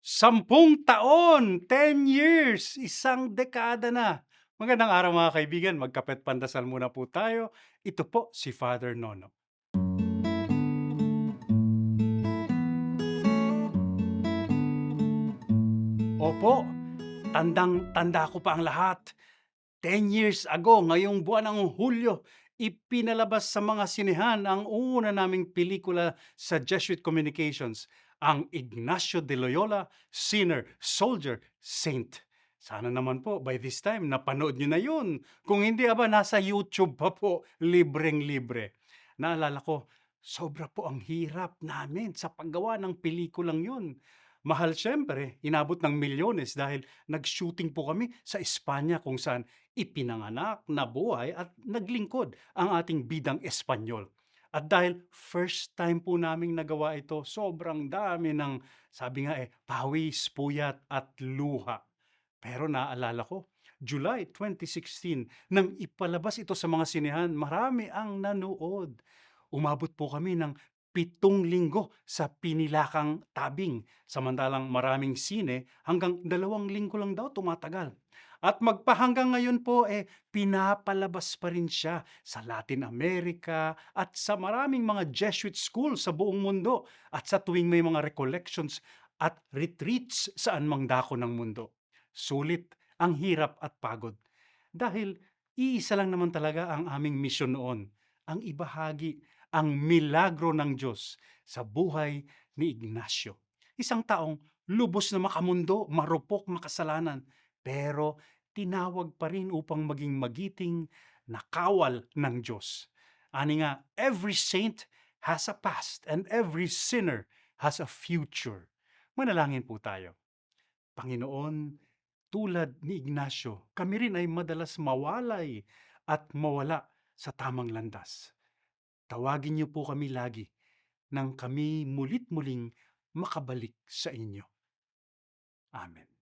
10 taon, 10 years, isang dekada na. Magandang araw mga kaibigan, magkape't pandasal muna po tayo. Ito po si Father Nono. Opo, tandang-tanda ko pa ang lahat. 10 years ago, ngayong buwan ng Hulyo, ipinalabas sa mga sinehan ang una naming pelikula sa Jesuit Communications, ang Ignacio de Loyola, Sinner, Soldier, Saint. Sana naman po by this time napanood nyo na yun. Kung hindi aba, nasa YouTube pa po, libreng-libre. Naalala ko, sobra po ang hirap namin sa paggawa ng pelikulang yun. Mahal siyempre, inabot ng milyones dahil nag-shooting po kami sa Espanya kung saan ipinanganak, nabuhay at naglingkod ang ating bidang Espanyol. At dahil first time po naming nagawa ito, sobrang dami ng, sabi nga pawis, puyat at luha. Pero naalala ko, July 2016, nang ipalabas ito sa mga sinehan, marami ang nanood. Umabot po kami ng 7 linggo sa pinilakang tabing, samantalang maraming sine hanggang 2 linggo lang daw tumatagal. At magpahanggang ngayon po pinapalabas pa rin siya sa Latin America at sa maraming mga Jesuit school sa buong mundo at sa tuwing may mga recollections at retreats saan mang dako ng mundo. Sulit ang hirap at pagod. Dahil iisa lang naman talaga ang aming misyon noon, ang ibahagi ang milagro ng Diyos sa buhay ni Ignacio. Isang taong lubos na makamundo, marupok, makasalanan, pero tinawag pa rin upang maging magiting na kawal ng Diyos. Ani nga, every saint has a past and every sinner has a future. Manalangin po tayo. Panginoon, tulad ni Ignacio, kami rin ay madalas mawalay at mawala sa tamang landas. Tawagin niyo po kami lagi nang kami mulit-muling makabalik sa inyo. Amen.